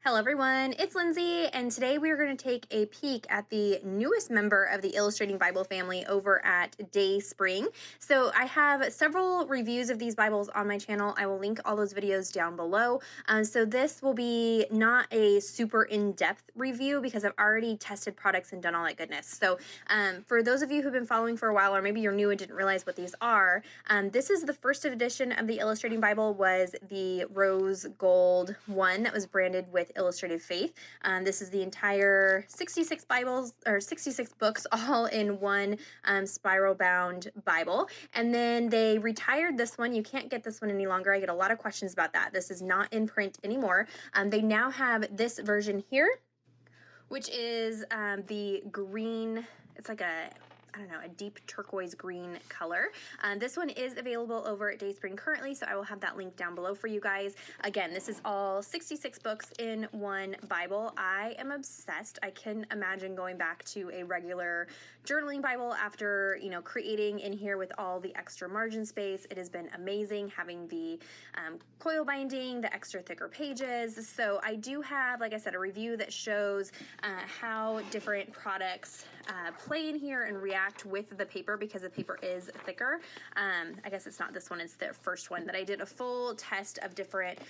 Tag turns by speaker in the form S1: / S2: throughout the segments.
S1: Hello everyone, it's Lindsay, and today we are going to take a peek at the newest member of the Illustrating Bible family over at DaySpring. So I have several reviews of these Bibles on my channel. I will link all those videos down below. So this will be not a super in-depth review because I've already tested products and done all that goodness. So for those of you who've been following for a while, or maybe you're new and didn't realize what these are, this is the first edition of the Illustrating Bible, was the rose gold one that was branded with Illustrated Faith. This is the entire 66 Bibles, or 66 books, all in one spiral bound Bible. And then they retired this one. You can't get this one any longer. I get a lot of questions about that. This is not in print anymore. They now have this version here, which is the green. It's like I don't know, a deep turquoise green color. This one is available over at DaySpring currently, so I will have that link down below for you guys. Again, this is all 66 books in one Bible. I am obsessed. I can imagine going back to a regular journaling Bible after, creating in here with all the extra margin space. It has been amazing having the coil binding, the extra thicker pages. So I do have, like I said, a review that shows how different products play in here and react with the paper, because the paper is thicker. I guess it's not this one, it's the first one, that I did a full test of different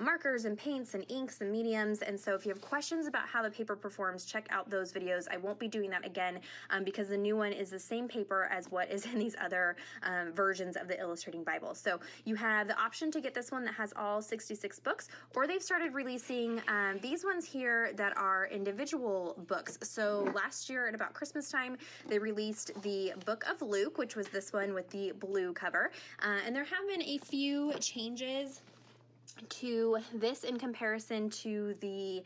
S1: markers and paints and inks and mediums. And so if you have questions about how the paper performs, check out those videos. I won't be doing that again because the new one is the same paper as what is in these other versions of the Illustrating Bible. So you have the option to get this one that has all 66 books, or they've started releasing these ones here that are individual books. So last year at about Christmas time, they released the Book of Luke, which was this one with the blue cover. And there have been a few changes to this in comparison to the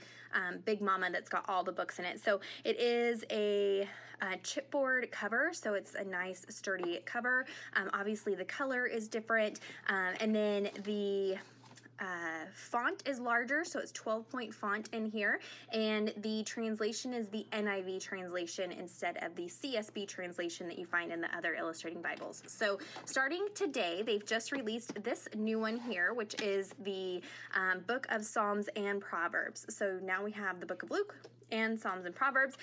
S1: Big Mama that's got all the books in it. So it is a chipboard cover, so it's a nice sturdy cover. Obviously the color is different, and then the font is larger, so it's 12-point font in here, and the translation is the NIV translation instead of the CSB translation that you find in the other Illustrating Bibles. So starting today, they've just released this new one here, which is the Book of Psalms and Proverbs. So now we have the Book of Luke and Psalms and Proverbs.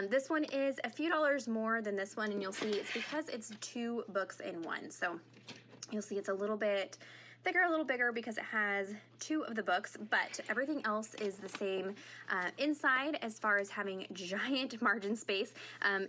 S1: This one is a few dollars more than this one, and you'll see it's because it's two books in one. So you'll see it's a little bit thicker, a little bigger, because it has two of the books, but everything else is the same inside as far as having giant margin space.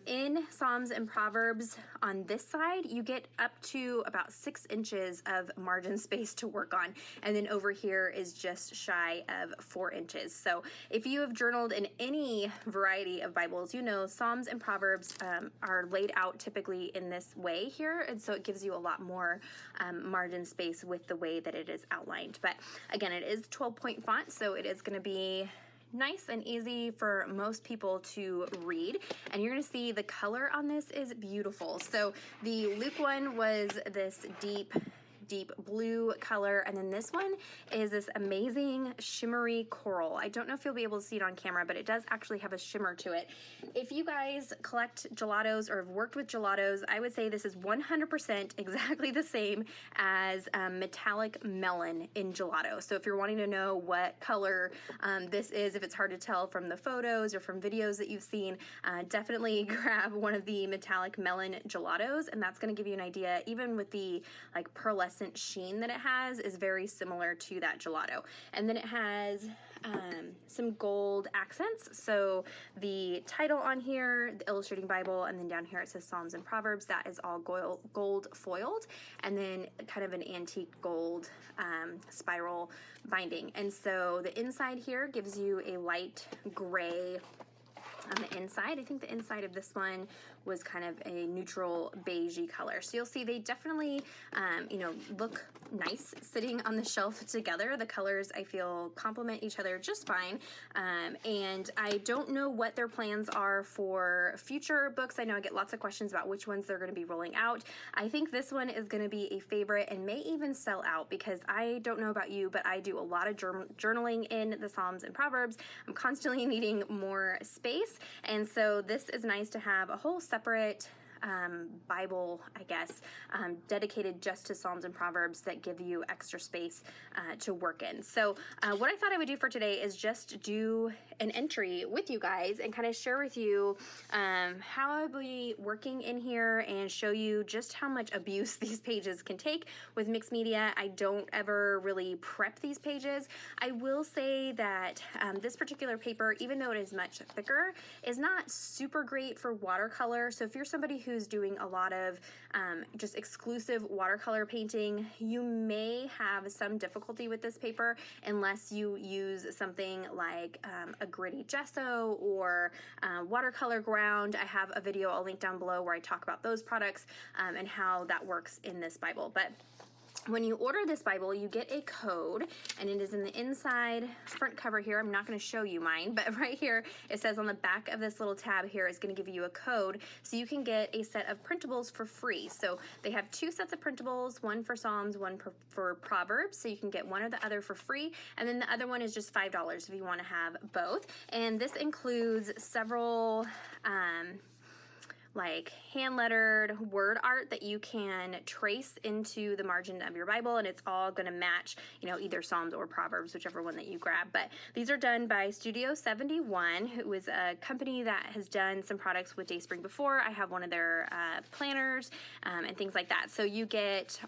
S1: In Psalms and Proverbs on this side, you get up to about 6 inches of margin space to work on, and then over here is just shy of 4 inches. So if you have journaled in any variety of Bibles, Psalms and Proverbs are laid out typically in this way here, and so it gives you a lot more margin space with the way that it is outlined. But again, it is 12-point font, so it is going to be nice and easy for most people to read. And you're going to see the color on this is beautiful. So the Luke one was this deep blue color, and then this one is this amazing shimmery coral. I don't know if you'll be able to see it on camera, but it does actually have a shimmer to it. If you guys collect gelatos or have worked with gelatos, I would say this is 100% exactly the same as metallic melon in gelato. So if you're wanting to know what color this is, if it's hard to tell from the photos or from videos that you've seen, definitely grab one of the metallic melon gelatos, and that's going to give you an idea. Even with the pearlescent sheen that it has is very similar to that gelato. And then it has some gold accents. So the title on here, the Illustrating Bible, and then down here it says Psalms and Proverbs. That is all gold foiled, and then kind of an antique gold spiral binding. And so the inside here gives you a light gray on the inside. I think the inside of this one was kind of a neutral beigey color. So you'll see they definitely, look nice sitting on the shelf together. The colors, I feel, complement each other just fine. And I don't know what their plans are for future books. I know I get lots of questions about which ones they're going to be rolling out. I think this one is going to be a favorite and may even sell out, because I don't know about you, but I do a lot of journaling in the Psalms and Proverbs. I'm constantly needing more space, and so this is nice to have a whole separate Bible, I guess, dedicated just to Psalms and Proverbs that give you extra space to work in. So what I thought I would do for today is just do an entry with you guys and kind of share with you how I'll be working in here and show you just how much abuse these pages can take with mixed media. I don't ever really prep these pages. I will say that this particular paper, even though it is much thicker, is not super great for watercolor. So if you're somebody who's doing a lot of just exclusive watercolor painting, you may have some difficulty with this paper unless you use something like a gritty gesso or watercolor ground. I have a video I'll link down below where I talk about those products and how that works in this Bible. But when you order this Bible, you get a code, and it is in the inside front cover here. I'm not going to show you mine, but right here it says on the back of this little tab here is going to give you a code so you can get a set of printables for free. So they have 2 sets of printables, one for Psalms, one for Proverbs, so you can get one or the other for free, and then the other one is just $5 if you want to have both. And this includes several like hand-lettered word art that you can trace into the margin of your Bible, and it's all going to match, you know, either Psalms or Proverbs, whichever one that you grab. But these are done by Studio 71, who is a company that has done some products with DaySpring before. I have one of their planners and things like that. So you get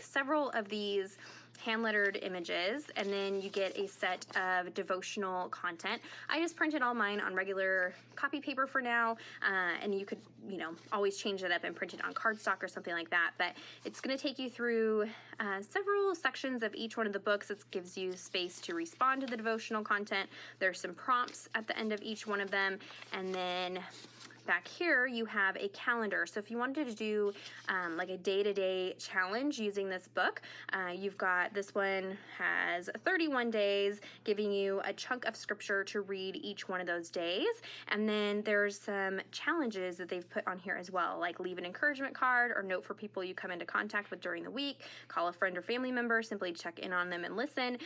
S1: several of these hand-lettered images, and then you get a set of devotional content. I just printed all mine on regular copy paper for now, and you could, you know, always change it up and print it on cardstock or something like that. But it's going to take you through several sections of each one of the books. It gives you space to respond to the devotional content. There's some prompts at the end of each one of them, and then back here you have a calendar. So if you wanted to do like a day-to-day challenge using this book, you've got, this one has 31 days, giving you a chunk of scripture to read each one of those days. And then there's some challenges that they've put on here as well, like leave an encouragement card or note for people you come into contact with during the week, call a friend or family member, simply check in on them and listen.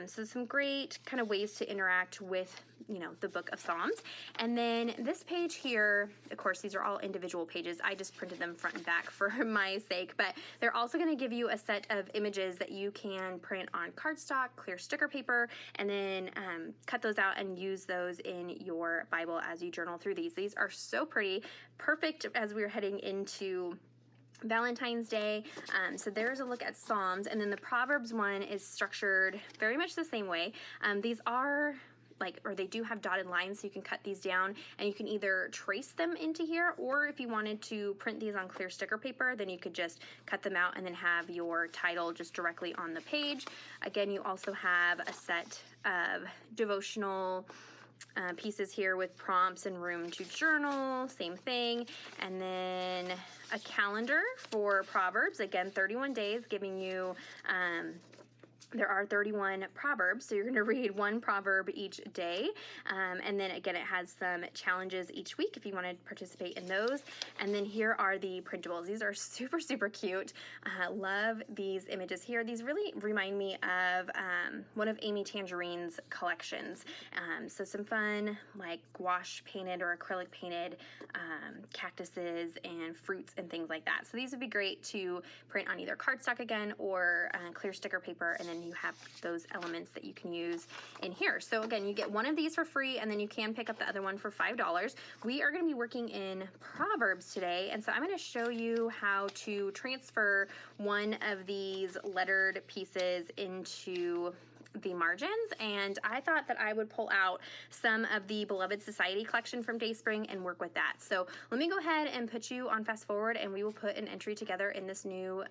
S1: So some great kind of ways to interact with, you know, the book of Psalms. And then this page here, of course, these are all individual pages. I just printed them front and back for my sake, but they're also going to give you a set of images that you can print on cardstock, clear sticker paper, and then cut those out and use those in your Bible as you journal through these. These are so pretty, perfect as we're heading into Valentine's Day. So there's a look at Psalms, and then the Proverbs one is structured very much the same way. These are they do have dotted lines, so you can cut these down and you can either trace them into here, or if you wanted to print these on clear sticker paper, then you could just cut them out and then have your title just directly on the page. Again, you also have a set of devotional pieces here with prompts and room to journal, same thing. And then a calendar for Proverbs, again, 31 days, giving you there are 31 Proverbs, so you're going to read one proverb each day. And then again, it has some challenges each week if you want to participate in those. And then here are the printables. These are super, super cute. Love these images here. These really remind me of one of Amy Tangerine's collections. So some fun, like gouache painted or acrylic painted cactuses and fruits and things like that. So these would be great to print on either cardstock again or clear sticker paper, and then you have those elements that you can use in here. So again, you get one of these for free, and then you can pick up the other one for $5. We are going to be working in Proverbs today, and so I'm going to show you how to transfer one of these lettered pieces into the margins, and I thought that I would pull out some of the Beloved Society collection from DaySpring and work with that. So let me go ahead and put you on fast forward, and we will put an entry together in this new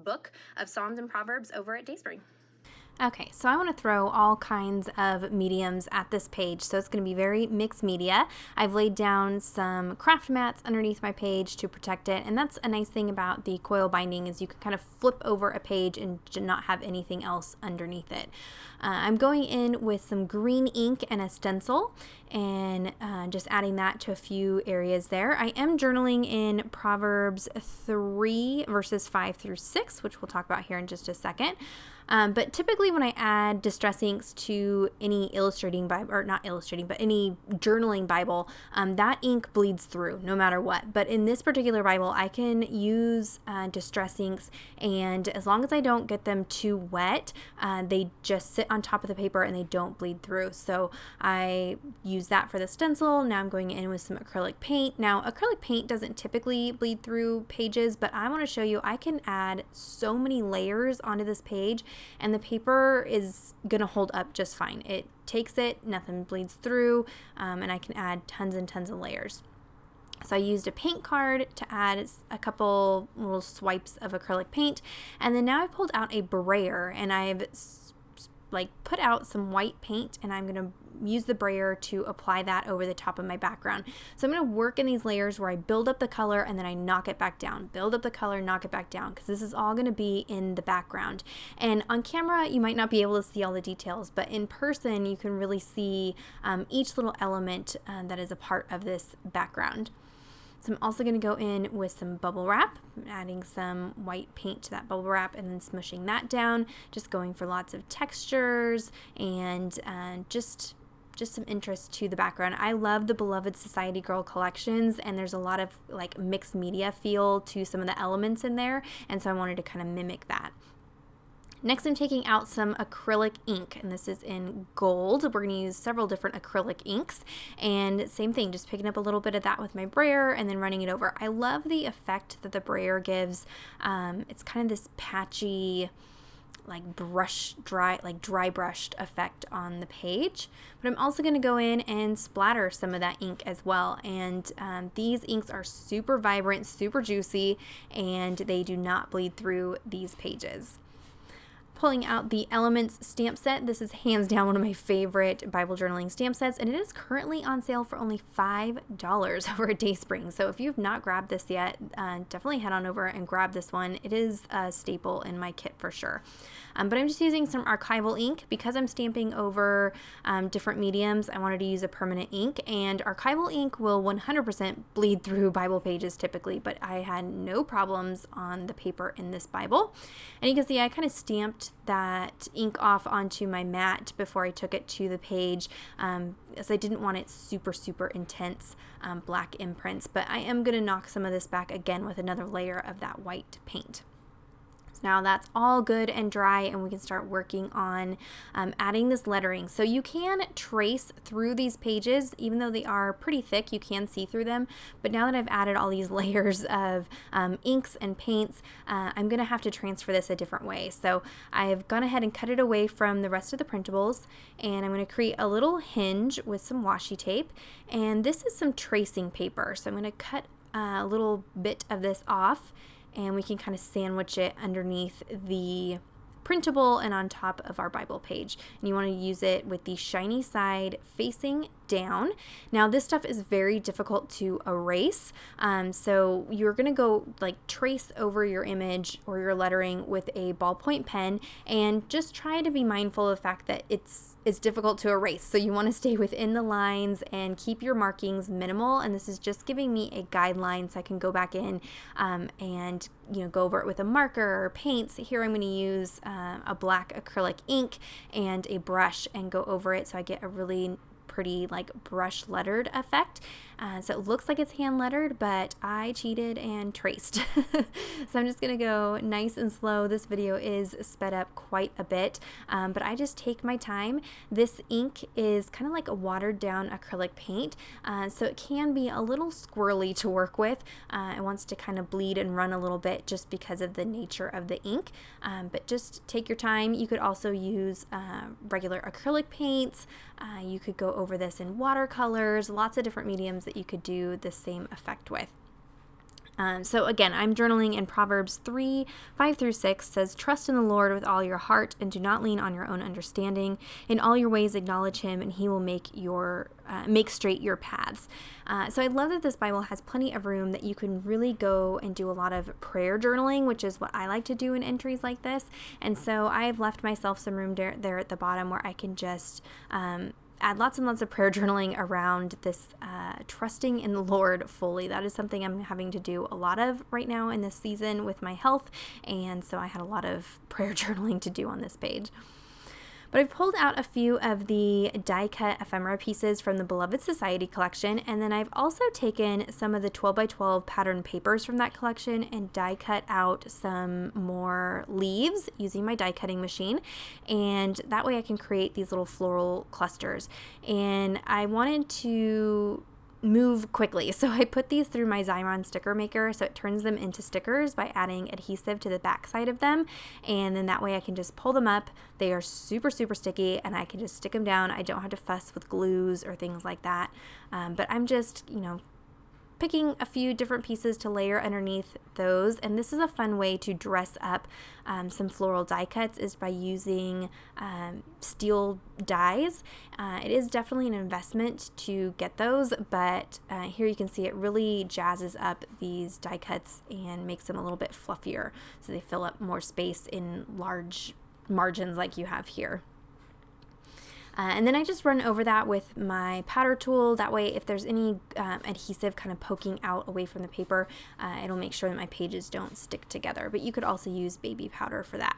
S1: book of Psalms and Proverbs over at DaySpring.
S2: Okay, so I want to throw all kinds of mediums at this page, so it's going to be very mixed media. I've laid down some craft mats underneath my page to protect it, and that's a nice thing about the coil binding is you can kind of flip over a page and not have anything else underneath it. I'm going in with some green ink and a stencil and just adding that to a few areas there. I am journaling in Proverbs 3 verses 5 through 6, which we'll talk about here in just a second. But typically when I add distress inks to any illustrating Bible, or not illustrating, but any journaling Bible, that ink bleeds through no matter what. But in this particular Bible, I can use distress inks, and as long as I don't get them too wet, they just sit on top of the paper and they don't bleed through. So I use that for the stencil. Now I'm going in with some acrylic paint. Now acrylic paint doesn't typically bleed through pages, but I want to show you I can add so many layers onto this page and the paper is going to hold up just fine. It takes it, nothing bleeds through, and I can add tons and tons of layers. So I used a paint card to add a couple little swipes of acrylic paint, and then now I pulled out a brayer and I've put out some white paint, and I'm going to use the brayer to apply that over the top of my background. So I'm going to work in these layers where I build up the color and then I knock it back down, build up the color, knock it back down, because this is all going to be in the background. And on camera, you might not be able to see all the details, but in person, you can really see each little element that is a part of this background. So I'm also going to go in with some bubble wrap, adding some white paint to that bubble wrap and then smushing that down, just going for lots of textures and just some interest to the background. I love the Beloved Society Girl collections, and there's a lot of mixed media feel to some of the elements in there, and so I wanted to kind of mimic that. Next, I'm taking out some acrylic ink, and this is in gold. We're going to use several different acrylic inks, and same thing, just picking up a little bit of that with my brayer and then running it over. I love the effect that the brayer gives. It's kind of this patchy, dry brushed effect on the page. But I'm also going to go in and splatter some of that ink as well. And these inks are super vibrant, super juicy, and they do not bleed through these pages. Pulling out the Elements stamp set. This is hands down one of my favorite Bible journaling stamp sets, and it is currently on sale for only $5 over at DaySpring. So if you've not grabbed this yet, definitely head on over and grab this one. It is a staple in my kit for sure. But I'm just using some archival ink because I'm stamping over different mediums. I wanted to use a permanent ink, and archival ink will 100% bleed through Bible pages typically, but I had no problems on the paper in this Bible. And you can see I kind of stamped that ink off onto my mat before I took it to the page, as I didn't want it super intense black imprints, but I am going to knock some of this back again with another layer of that white paint. Now that's all good and dry, and we can start working on adding this lettering. So you can trace through these pages, even though they are pretty thick, you can see through them. But now that I've added all these layers of inks and paints, I'm going to have to transfer this a different way. So I've gone ahead and cut it away from the rest of the printables, and I'm going to create a little hinge with some washi tape. And this is some tracing paper. So I'm going to cut a little bit of this off, and we can kind of sandwich it underneath the printable and on top of our Bible page. And you want to use it with the shiny side facing down. Now this stuff is very difficult to erase, so you're going to go trace over your image or your lettering with a ballpoint pen, and just try to be mindful of the fact that it's difficult to erase. So you want to stay within the lines and keep your markings minimal, and this is just giving me a guideline so I can go back in and go over it with a marker or paints. Here I'm going to use a black acrylic ink and a brush and go over it so I get a really pretty brush lettered effect. So it looks like it's hand lettered, but I cheated and traced. So I'm just gonna go nice and slow. This video is sped up quite a bit, but I just take my time. This ink is kind of like a watered down acrylic paint, so it can be a little squirrely to work with. It wants to kind of bleed and run a little bit just because of the nature of the ink, but just take your time. You could also use regular acrylic paints. You could go over this in watercolors, lots of different mediums that you could do the same effect with. So again, I'm journaling in Proverbs 3:5-6 says, "Trust in the Lord with all your heart and do not lean on your own understanding. In all your ways acknowledge him and he will make straight your paths." So I love that this Bible has plenty of room that you can really go and do a lot of prayer journaling, which is what I like to do in entries like this. And so I've left myself some room there at the bottom where I can just add lots and lots of prayer journaling around this trusting in the Lord fully. That is something I'm having to do a lot of right now in this season with my health, and so I had a lot of prayer journaling to do on this page. But I've pulled out a few of the die-cut ephemera pieces from the Beloved Society collection, and then I've also taken some of the 12x12 pattern papers from that collection and die-cut out some more leaves using my die-cutting machine, and that way I can create these little floral clusters. And I wanted to move quickly, so I put these through my Xyron sticker maker, so it turns them into stickers by adding adhesive to the back side of them, and then that way I can just pull them up. They are super sticky, and I can just stick them down. I don't have to fuss with glues or things like that, but I'm just, picking a few different pieces to layer underneath those. And this is a fun way to dress up some floral die cuts, is by using steel dies. It is definitely an investment to get those, but here you can see it really jazzes up these die cuts and makes them a little bit fluffier, so they fill up more space in large margins like you have here. And then I just run over that with my powder tool. That way, if there's any adhesive kind of poking out away from the paper, it'll make sure that my pages don't stick together. But you could also use baby powder for that.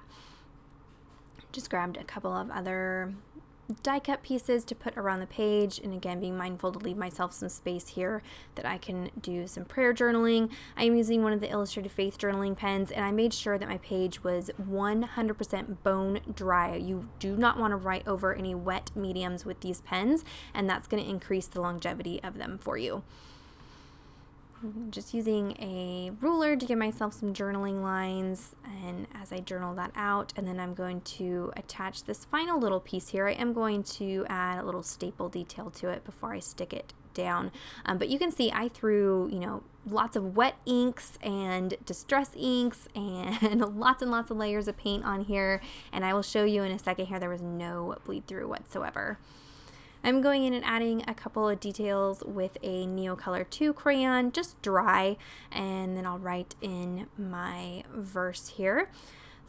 S2: Just grabbed a couple of other die cut pieces to put around the page, and again being mindful to leave myself some space here that I can do some prayer journaling. I am using one of the Illustrated Faith journaling pens, and I made sure that my page was 100% bone dry. You do not want to write over any wet mediums with these pens, and that's going to increase the longevity of them for you. I'm just using a ruler to give myself some journaling lines, and as I journal that out, and then I'm going to attach this final little piece here. I am going to add a little staple detail to it before I stick it down, but you can see I threw lots of wet inks and distress inks and lots and lots of layers of paint on here, and I will show you in a second here there was no bleed through whatsoever. I'm going in and adding a couple of details with a Neocolor 2 crayon, just dry, and then I'll write in my verse here.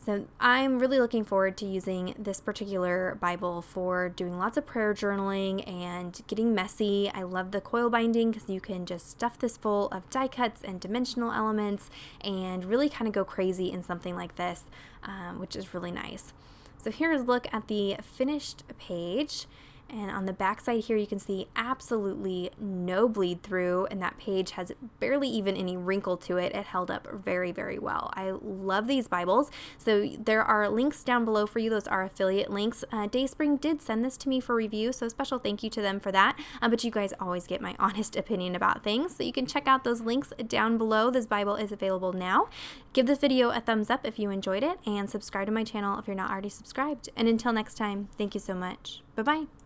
S2: So I'm really looking forward to using this particular Bible for doing lots of prayer journaling and getting messy. I love the coil binding because you can just stuff this full of die cuts and dimensional elements and really kind of go crazy in something like this, which is really nice. So here's a look at the finished page. And on the back side here, you can see absolutely no bleed through, and that page has barely even any wrinkle to it. It held up very well. I love these Bibles. So there are links down below for you. Those are affiliate links. DaySpring did send this to me for review, so a special thank you to them for that. But you guys always get my honest opinion about things, so you can check out those links down below. This Bible is available now. Give this video a thumbs up if you enjoyed it, and subscribe to my channel if you're not already subscribed. And until next time, thank you so much. Bye-bye.